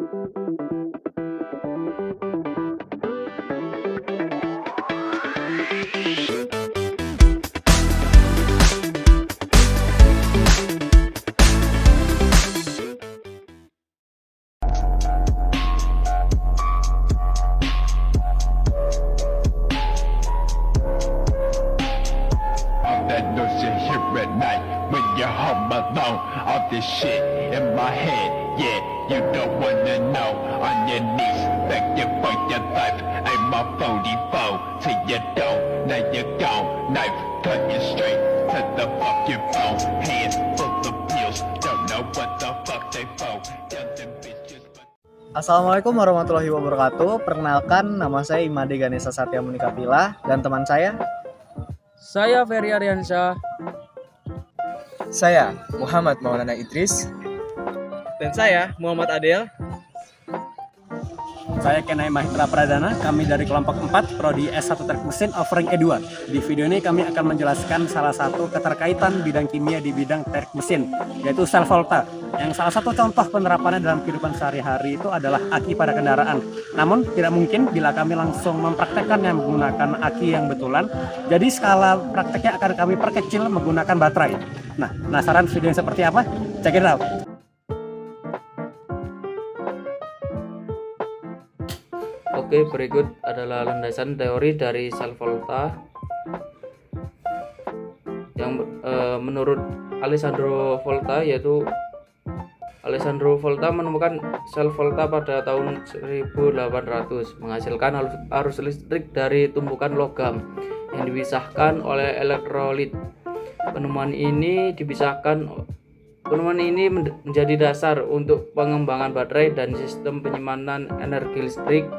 That notion here at night when you're home alone. All this shit in my head, yeah, you don't wanna know. On your knees, begging for your life. I'm a 44 till you don't. Now you're gone, knife cutting straight to the fucking bone. Hands full of pills, don't know what the fuck they for. Young bitches. Assalamualaikum warahmatullahi wabarakatuh. Perkenalkan, nama saya Imade Ganesha Satya Munikapila dan teman Saya Ferry Aryansyah. Saya Muhammad Maulana Idris. dan saya Muhammad Adel. Saya Kenai Mahitra Pradana, kami dari kelompok 4 Prodi S1 Teknik Mesin offering E2. Di video ini kami akan menjelaskan salah satu keterkaitan bidang kimia di bidang teknik mesin, yaitu sel volta. Yang salah satu contoh penerapannya dalam kehidupan sehari-hari itu adalah aki pada kendaraan. Namun tidak mungkin bila kami langsung mempraktekkannya menggunakan aki yang betulan. Jadi skala prakteknya akan kami perkecil menggunakan baterai. Nah, penasaran video yang seperti apa? Check it out! Oke, berikut adalah landasan teori dari sel volta yang menurut Alessandro Volta, yaitu Alessandro Volta menemukan sel volta pada tahun 1800 menghasilkan arus listrik dari tumpukan logam yang dipisahkan oleh elektrolit. Penemuan ini menjadi dasar untuk pengembangan baterai dan sistem penyimpanan energi listrik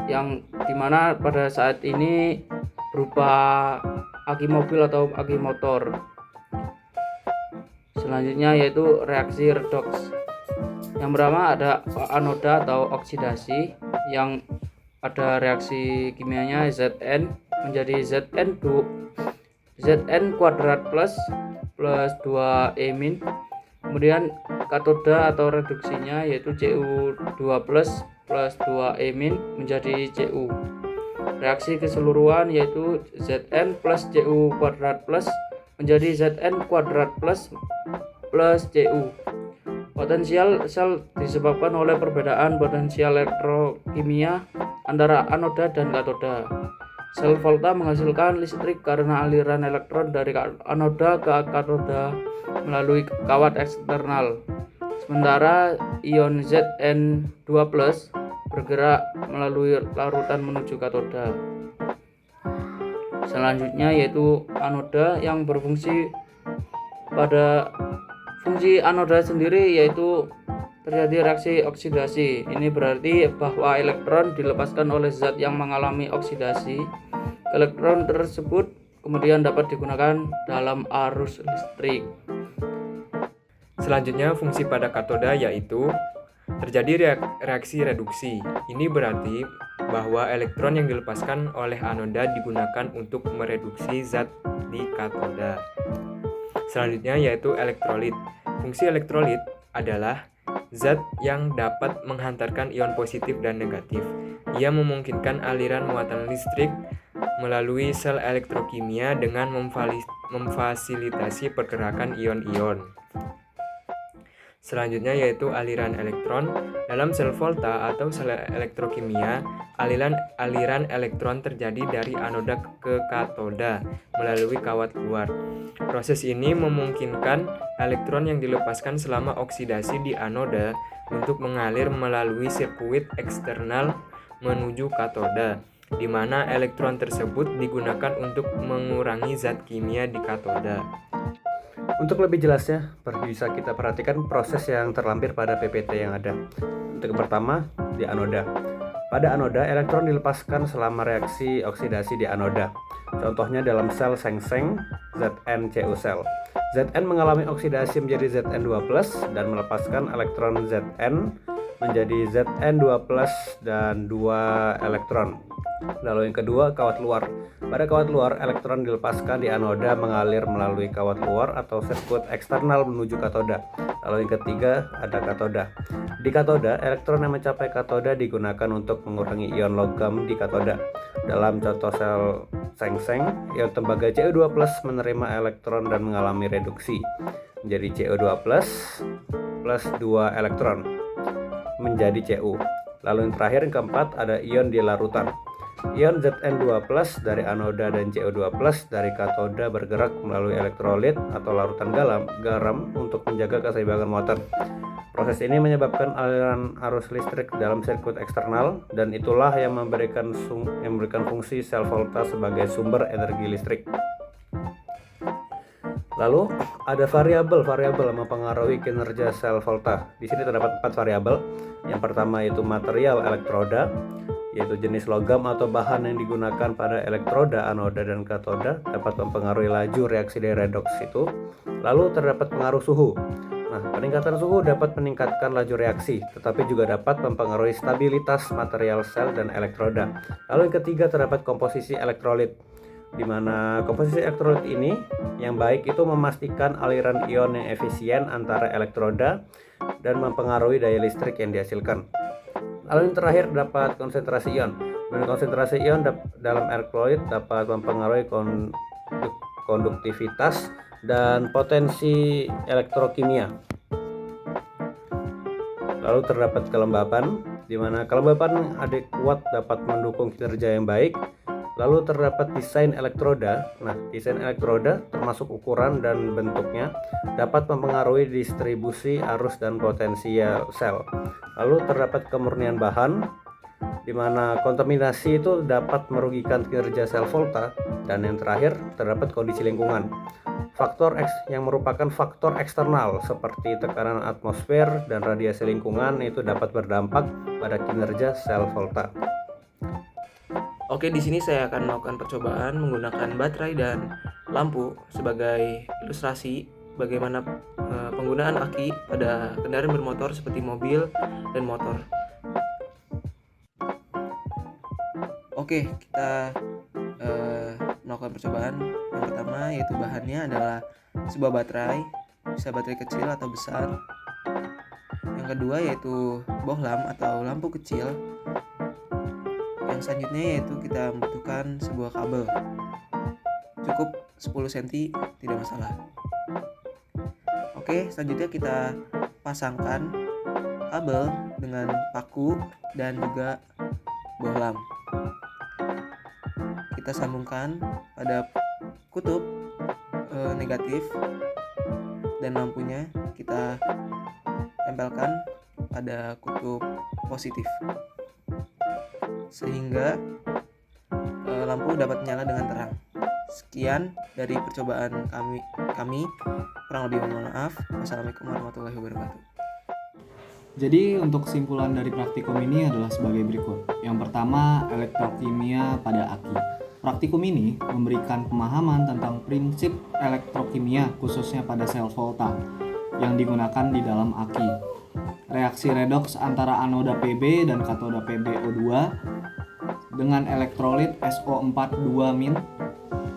yang dimana pada saat ini berupa aki mobil atau aki motor. Selanjutnya yaitu reaksi redoks. Yang pertama ada anoda atau oksidasi, yang ada reaksi kimianya Zn menjadi Zn kuadrat plus 2E min. Kemudian katoda atau reduksinya yaitu Cu2 plus 2E min menjadi Cu. Reaksi keseluruhan yaitu Zn plus Cu kuadrat plus menjadi Zn kuadrat plus Cu. Potensial sel disebabkan oleh perbedaan potensial elektrokimia antara anoda dan katoda. Sel volta menghasilkan listrik karena aliran elektron dari anoda ke katoda melalui kawat eksternal. Sementara ion Zn2+ bergerak melalui larutan menuju katoda. Selanjutnya yaitu anoda yang berfungsi. Pada fungsi anoda sendiri yaitu terjadi reaksi oksidasi. Ini berarti bahwa elektron dilepaskan oleh zat yang mengalami oksidasi. Elektron tersebut kemudian dapat digunakan dalam arus listrik. Selanjutnya fungsi pada katoda yaitu terjadi reaksi reduksi. Ini berarti bahwa elektron yang dilepaskan oleh anoda digunakan untuk mereduksi zat di katoda. Selanjutnya yaitu elektrolit. Fungsi elektrolit adalah zat yang dapat menghantarkan ion positif dan negatif. Ia memungkinkan aliran muatan listrik melalui sel elektrokimia dengan memfasilitasi pergerakan ion-ion. Selanjutnya yaitu aliran elektron. Dalam sel volta atau sel elektrokimia, aliran elektron terjadi dari anoda ke katoda melalui kawat luar. Proses ini memungkinkan elektron yang dilepaskan selama oksidasi di anoda untuk mengalir melalui sirkuit eksternal menuju katoda, di mana elektron tersebut digunakan untuk mengurangi zat kimia di katoda. Untuk lebih jelasnya, bisa kita perhatikan proses yang terlampir pada PPT yang ada. Untuk yang pertama, di anoda. Pada anoda, elektron dilepaskan selama reaksi oksidasi di anoda. Contohnya dalam sel sengseng ZnCu sel. Zn mengalami oksidasi menjadi Zn2+ dan melepaskan elektron Zn menjadi Zn2+ dan 2 elektron. Lalu yang kedua, kawat luar. Pada kawat luar, elektron dilepaskan di anoda mengalir melalui kawat luar atau sirkuit eksternal menuju katoda. Lalu yang ketiga, ada katoda. Di katoda, elektron yang mencapai katoda digunakan untuk mengurangi ion logam di katoda. Dalam contoh sel sengseng, ion tembaga Cu2+ menerima elektron dan mengalami reduksi menjadi Cu2+ plus 2 elektron menjadi Cu. Lalu yang terakhir, yang keempat, ada ion di larutan. Ion Zn2+ dari anoda dan Cu2+ dari katoda bergerak melalui elektrolit atau larutan garam untuk menjaga keseimbangan muatan. Proses ini menyebabkan aliran arus listrik dalam sirkuit eksternal, dan itulah yang memberikan fungsi sel volta sebagai sumber energi listrik. Lalu ada variabel yang mempengaruhi kinerja sel volta. Di sini terdapat 4 variabel. Yang pertama yaitu material elektroda, yaitu jenis logam atau bahan yang digunakan pada elektroda, anoda, dan katoda dapat mempengaruhi laju reaksi dari redoks itu. Lalu terdapat pengaruh suhu. Nah, peningkatan suhu dapat meningkatkan laju reaksi, tetapi juga dapat mempengaruhi stabilitas material sel dan elektroda. Lalu yang ketiga, terdapat komposisi elektrolit, di mana komposisi elektrolit ini yang baik itu memastikan aliran ion yang efisien antara elektroda dan mempengaruhi daya listrik yang dihasilkan. Lalu yang terakhir, dapat konsentrasi ion. Dan konsentrasi ion dalam elektrolit dapat mempengaruhi konduktivitas dan potensi elektrokimia. Lalu terdapat kelembapan, di mana kelembapan adekuat dapat mendukung kinerja yang baik. Lalu terdapat desain elektroda. Nah, desain elektroda termasuk ukuran dan bentuknya dapat mempengaruhi distribusi arus dan potensial sel. Lalu terdapat kemurnian bahan, di mana kontaminasi itu dapat merugikan kinerja sel volta. Dan yang terakhir, terdapat kondisi lingkungan. Faktor X yang merupakan faktor eksternal seperti tekanan atmosfer dan radiasi lingkungan itu dapat berdampak pada kinerja sel volta. Oke, di sini saya akan melakukan percobaan menggunakan baterai dan lampu sebagai ilustrasi bagaimana penggunaan aki pada kendaraan bermotor seperti mobil dan motor. Oke, kita melakukan percobaan. Yang pertama yaitu bahannya adalah sebuah baterai, bisa baterai kecil atau besar. Yang kedua yaitu bohlam atau lampu kecil. Yang selanjutnya yaitu kita membutuhkan sebuah kabel, cukup 10 cm, tidak masalah. Oke, selanjutnya kita pasangkan kabel dengan paku dan juga bohlam. Kita sambungkan pada kutub negatif dan lampunya kita tempelkan pada kutub positif, sehingga lampu dapat menyala dengan terang. Sekian dari percobaan kami. Kurang lebih mohon maaf. Wassalamualaikum warahmatullahi wabarakatuh. Jadi untuk kesimpulan dari praktikum ini adalah sebagai berikut. Yang pertama, elektrokimia pada aki. Praktikum ini memberikan pemahaman tentang prinsip elektrokimia khususnya pada sel volta yang digunakan di dalam aki. Reaksi redoks antara anoda Pb dan katoda PbO2 dengan elektrolit SO4 2-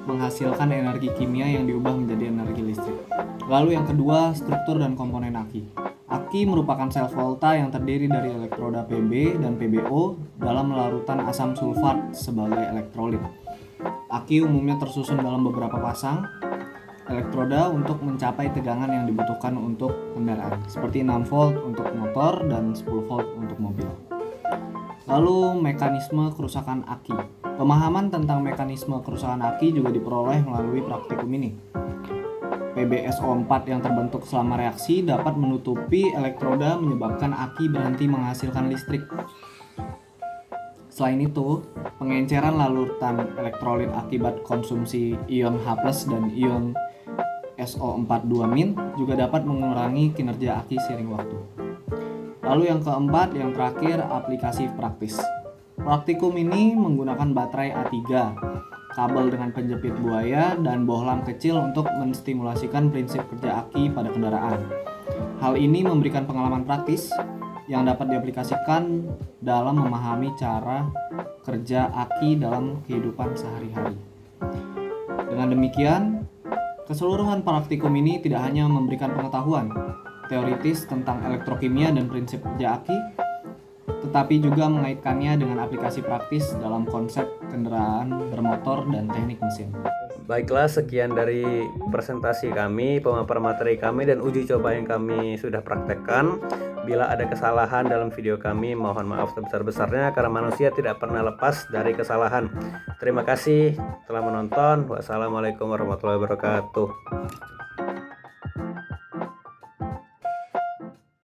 menghasilkan energi kimia yang diubah menjadi energi listrik. Lalu yang kedua, struktur dan komponen aki. Aki merupakan sel volta yang terdiri dari elektroda Pb dan PbO dalam larutan asam sulfat sebagai elektrolit. Aki umumnya tersusun dalam beberapa pasang elektroda untuk mencapai tegangan yang dibutuhkan untuk kendaraan, seperti 6 volt untuk motor dan 10 volt untuk mobil. Lalu mekanisme kerusakan aki. Pemahaman tentang mekanisme kerusakan aki juga diperoleh melalui praktikum ini. PbSO4 yang terbentuk selama reaksi dapat menutupi elektroda menyebabkan aki berhenti menghasilkan listrik. Selain itu, pengenceran larutan elektrolit akibat konsumsi ion H+ dan ion SO4 2- juga dapat mengurangi kinerja aki seiring waktu. Lalu yang keempat, yang terakhir, aplikasi praktis. Praktikum ini menggunakan baterai A3, kabel dengan penjepit buaya, dan bohlam kecil untuk menstimulasikan prinsip kerja aki pada kendaraan. Hal ini memberikan pengalaman praktis yang dapat diaplikasikan dalam memahami cara kerja aki dalam kehidupan sehari-hari. Dengan demikian, keseluruhan praktikum ini tidak hanya memberikan pengetahuan teoritis tentang elektrokimia dan prinsip kerja aki, tetapi juga mengaitkannya dengan aplikasi praktis dalam konsep kendaraan bermotor dan teknik mesin. Baiklah, sekian dari presentasi kami, pemaparan materi kami, dan uji coba yang kami sudah praktekkan. Bila ada kesalahan dalam video kami, mohon maaf sebesar-besarnya karena manusia tidak pernah lepas dari kesalahan. Terima kasih telah menonton. Wassalamualaikum warahmatullahi wabarakatuh.